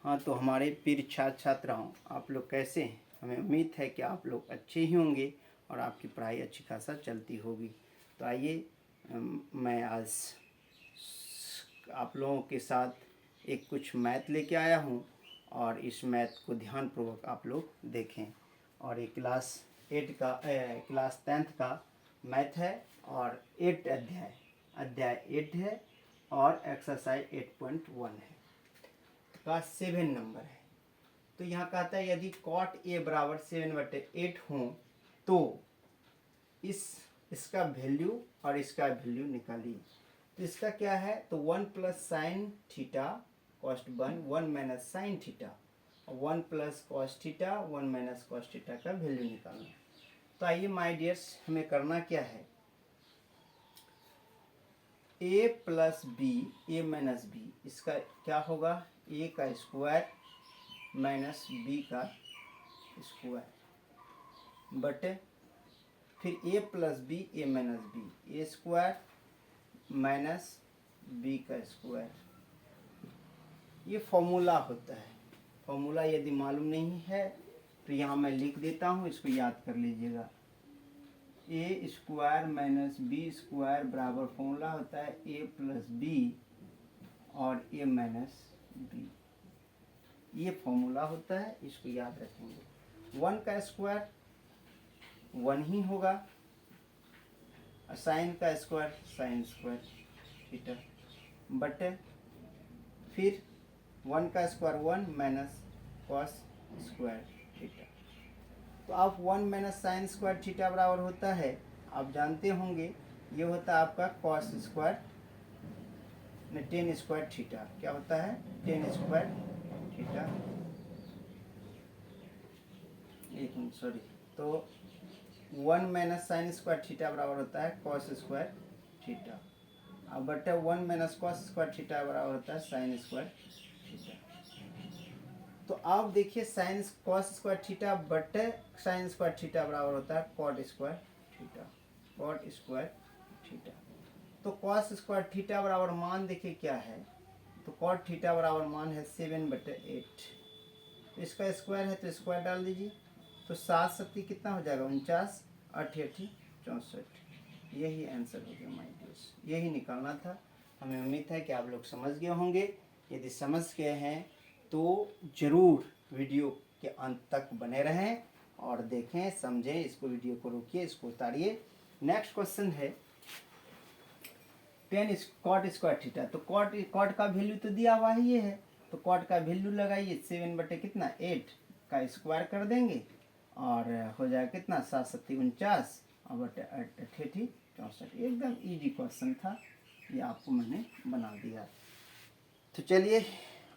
हाँ, तो हमारे प्रिय छात्र छात्राओं, आप लोग कैसे हैं? हमें उम्मीद है कि आप लोग अच्छे ही होंगे और आपकी पढ़ाई अच्छी खासा चलती होगी। तो आइए मैं आज आप लोगों के साथ एक कुछ मैथ लेके आया हूँ और इस मैथ को ध्यानपूर्वक आप लोग देखें। और ये क्लास 10th का मैथ है और 8 अध्याय 8 है और एक्सरसाइज 8.1 है का 7 नंबर है। तो यहाँ कहता है यदि cot a बराबर 7/8 हो तो इसका वैल्यू और इसका वैल्यू निकालिए। तो इसका क्या है, तो 1 plus sine theta cost 1 minus sine theta 1 plus cos theta 1 minus cos theta का वैल्यू निकालना। तो आइए माय डियर्स, हमें करना क्या है, a plus B A minus B, इसका क्या होगा, a का स्क्वायर माइनस बी का स्क्वायर बटे फिर a plus B A minus B, A square minus B का स्क्वायर। ये फॉर्मूला होता है। फॉर्मूला यदि मालूम नहीं है तो यहाँ मैं लिख देता हूँ, इसको याद कर लीजिएगा। ए स्क्वायर माइनस बी स्क्वायर बराबर फॉर्मूला होता है ए प्लस बी और ए माइनस बी। ये फॉर्मूला होता है, इसको याद रखेंगे। 1 का स्क्वायर 1 ही होगा, साइन का स्क्वायर साइन स्क्वायर थीटा बटे फिर 1 का square 1 minus cos square theta. तो आप 1 माइनस साइन स्क्वायर थीटा बराबर होता है, आप जानते होंगे, ये होता है आपका कॉस स्क्वायर ने टेन स्क्वायर थीटा। क्या होता है, टेन स्क्वायर थीटा, एक मिनट सॉरी। तो 1 माइनस साइन स्क्वायर थीटा बराबर होता है कॉस स्क्वायर थीटा, अब बटे 1 माइनस कॉस स्क्वायर थीटा बराबर होता है साइन स्क्वायर थीटा। तो आप देखिए साइन कॉस स्क्वायर थीटा बटे साइन स्क्वायर थीटा बराबर होता है cot square theta, cot square theta. तो कॉस स्क्वायर थीटा बराबर मान देखिए क्या है, तो कॉट थीटा बराबर मान है 7/8। तो इसका स्क्वायर है तो स्क्वायर डाल दीजिए, तो 7 सत्ती कितना हो जाएगा 49, 8 64। यही आंसर हो गया माय डियर्स, यही निकालना था। हमें उम्मीद है कि आप लोग समझ गए होंगे। यदि समझ गए हैं तो ज़रूर वीडियो के अंत तक बने रहें और देखें, समझें, इसको वीडियो को रोकिए, इसको उतारिए। नेक्स्ट क्वेश्चन है टेन कॉट स्क्वायर थीटा। तो कॉट का वैल्यू तो दिया हुआ ही है, तो कॉट का वैल्यू लगाइए 7 बटे कितना 8 का स्क्वायर कर देंगे और हो जाएगा कितना 7 सत्ती 49 और बटे 8 अठेठी 64। एकदम इजी क्वेश्चन था, ये आपको मैंने बना दिया। तो चलिए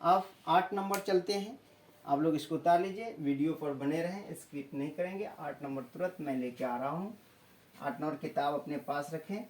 अब 8 नंबर चलते हैं। आप लोग इसको उतार लीजिए, वीडियो पर बने रहें, स्किप नहीं करेंगे। 8 नंबर तुरंत मैं लेके आ रहा हूँ। 8 नंबर किताब अपने पास रखें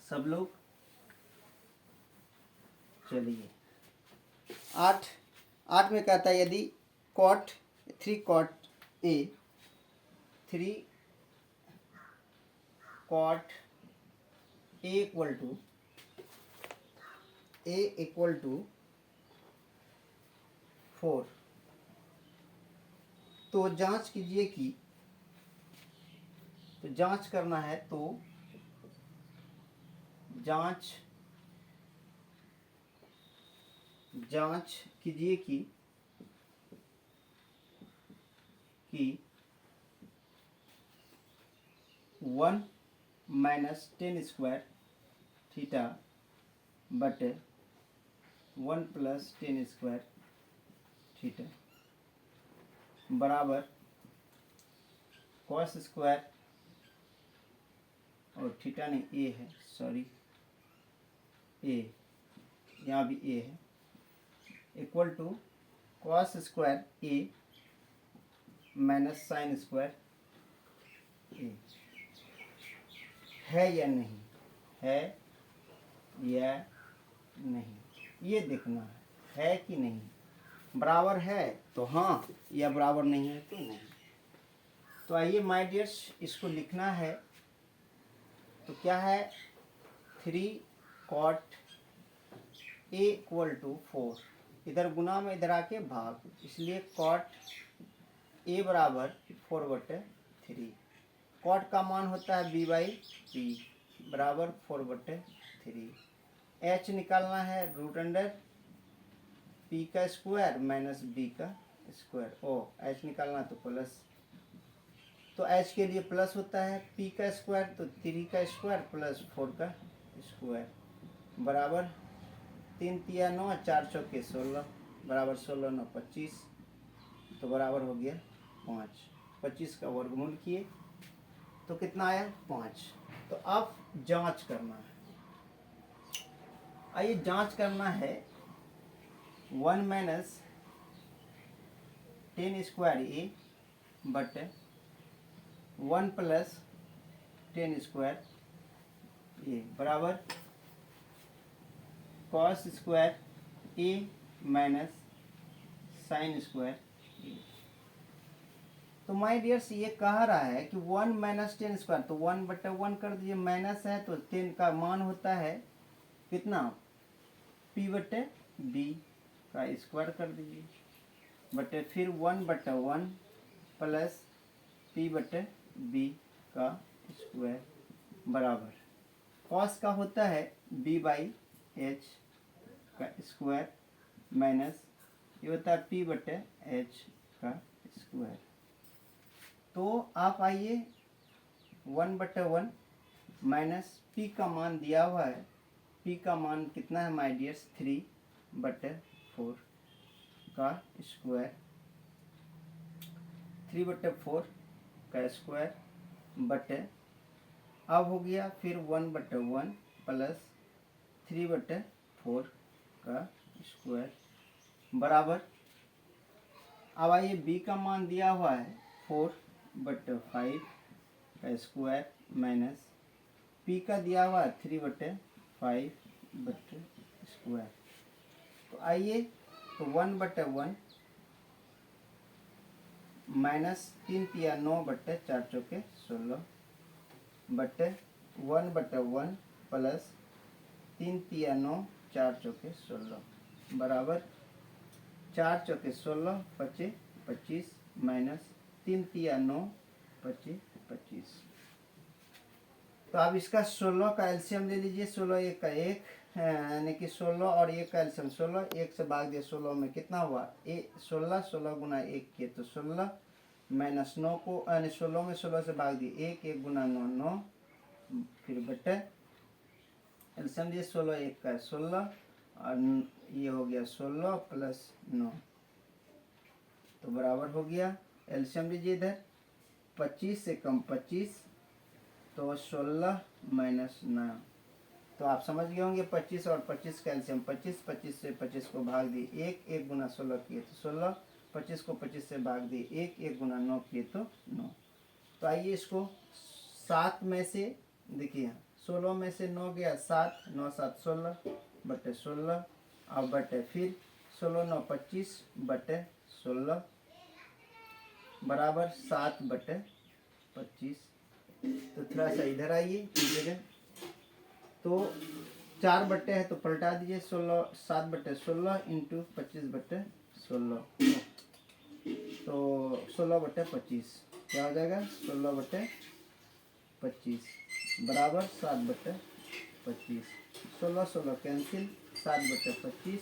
सब लोग। चलिए 8 में कहता है यदि cot 3 cot A 3 cot A equal to 4, तो जांच कीजिए कि, तो जांच करना है, तो जांच कीजिए कि 1 माइनस टेन स्क्वायर थीटा बटे 1 प्लस टेन स्क्वायर थीटा बराबर कॉस स्क्वायर और थीटा नहीं ए है, सॉरी ए, यहाँ भी ए है, equal to cos square A minus sine square A. है या नहीं, है या नहीं, ये देखना है कि नहीं। बराबर है तो हाँ, या बराबर नहीं है तो नहीं। तो आइए माय डियर्स, इसको लिखना है। तो क्या है, 3 कॉट ए इक्वल टू 4, इधर गुना में इधर आके भाग, इसलिए कॉट ए बराबर 4/3। कॉट का मान होता है b/p बराबर 4/3। h निकालना है √अंडर p का स्क्वायर माइनस b का स्क्वायर। h निकालना तो प्लस, तो h के लिए प्लस होता है, p का स्क्वायर तो 3 का स्क्वायर प्लस 4 का स्क्वायर बराबर 3 तिया 9, 4 चौके 16 बराबर 16 9 25, तो बराबर हो गया 5। 25 का वर्गमूल किए तो कितना आया 5। तो अब जांच करना है, आइए जांच करना है 1 minus 10 square A but 1 plus 10 square A बराबर cos square A minus sine square A. तो माय डियर्स ये कह रहा है कि 1 माइनस 10 स्क्वायर, तो 1/1 कर दीजिए, माइनस है तो 10 का मान होता है कितना p/b का स्क्वायर कर दीजिए बटे फिर 1/1 प्लस p/b का स्क्वायर बराबर कॉस का होता है b/h का स्क्वायर माइनस ये होता है p/h का स्क्वायर। तो आप आइए 1/1 माइनस p का मान दिया हुआ है, p का मान कितना है माय डियर्स 3/4 का स्क्वायर, 3/4 का स्क्वायर बटे अब हो गया फिर 1/1 प्लस 3/4 का स्क्वायर बराबर अब आइए b का मान दिया हुआ है 4/5 का स्क्वायर माइनस p का दिया हुआ है 3/5 स्क्वायर। तो आइए तो 1/1 माइनस 3 तिया 9/4 चौके 16 बटे 1/1 प्लस 3 तिया 9 4 चौके 16 बराबर 4 चौके 16 25 25 माइनस 3 तिया 9 25 25। तो आप इसका 16 का एलसीएम ले लीजिए, 16 1 का 1 यानी कि 16 और 1 का एलसीएम 16, 1 से भाग दिया 16 में कितना हुआ 16, 16 गुना 1 किए तो 16 माइनस 9 को यानी 16 में 16 से भाग दिए 1, 1 गुना 9 9 फिर बटे एलसीएम दिए 16 1 का 16 और ये हो गया 16 प्लस 9 तो बराबर हो गया एलसीएम लीजिए इधर 25 से कम 25 तो 16 माइनस 9। तो आप समझ गए होंगे 25 और 25 का एलसीएम 25, 25 से 25 को भाग दिए 1, 1 गुना 16 किए तो 16, 25 को 25 से भाग दिए 1, 1 गुना 9 किए तो 9। तो आइए इसको 7 में से देखिए 16 में से 9 गया 7, 9 7 16 बटे 16 अब बटे फिर 16 9 25 बटे 16 बराबर 7/25। तो थोड़ा सा इधर आइए जगह, तो 4 बट्टे है तो पलटा दीजिए 16 7/16 इंटू 25/16 तो 16/25 क्या हो जाएगा 16/25 बराबर 7/25। 16 16 कैंसिल 7/25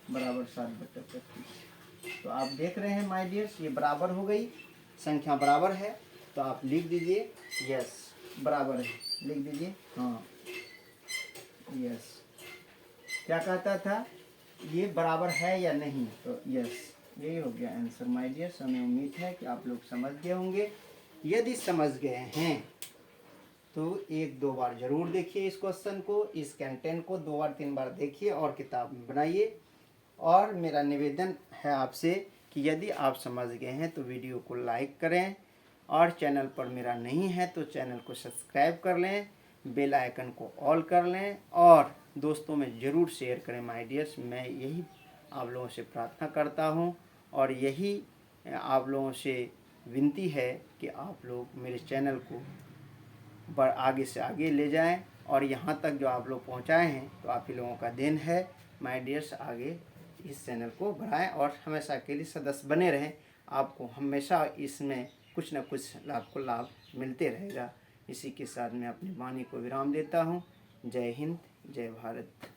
बराबर 7/25। तो आप देख रहे हैं माय डियर्स ये बराबर हो गई, संख्या बराबर है तो आप लिख दीजिए यस बराबर है, लिख दीजिए हाँ यस। क्या कहता था ये बराबर है या नहीं, तो यस यही हो गया आंसर माय डियर्स। हमें उम्मीद है कि आप लोग समझ गए होंगे, यदि समझ गए हैं तो 1-2 बार जरूर देखिए इस क्वेश्चन को, इस कंटेंट को 2 बार 3 बार देखिए और किताब में बनाइए। और मेरा निवेदन है आपसे कि यदि आप समझ गए हैं तो वीडियो को लाइक करें और चैनल पर मेरा नहीं है तो चैनल को सब्सक्राइब कर लें, बेल आइकन को ऑल कर लें और दोस्तों में ज़रूर शेयर करें माय डियर्स। मैं यही आप लोगों से प्रार्थना करता हूं और यही आप लोगों से विनती है कि आप लोग मेरे चैनल को आगे से आगे ले जाएं और यहाँ तक जो आप लोग पहुँचाए हैं तो आप ही लोगों का देन है माय डियर्स। आगे इस चैनल को बढ़ाएं और हमेशा के लिए सदस्य बने रहें। आपको हमेशा इसमें कुछ न कुछ आपको लाभ मिलते रहेगा। इसी के साथ मैं अपनी वाणी को विराम देता हूँ। जय हिंद, जय भारत।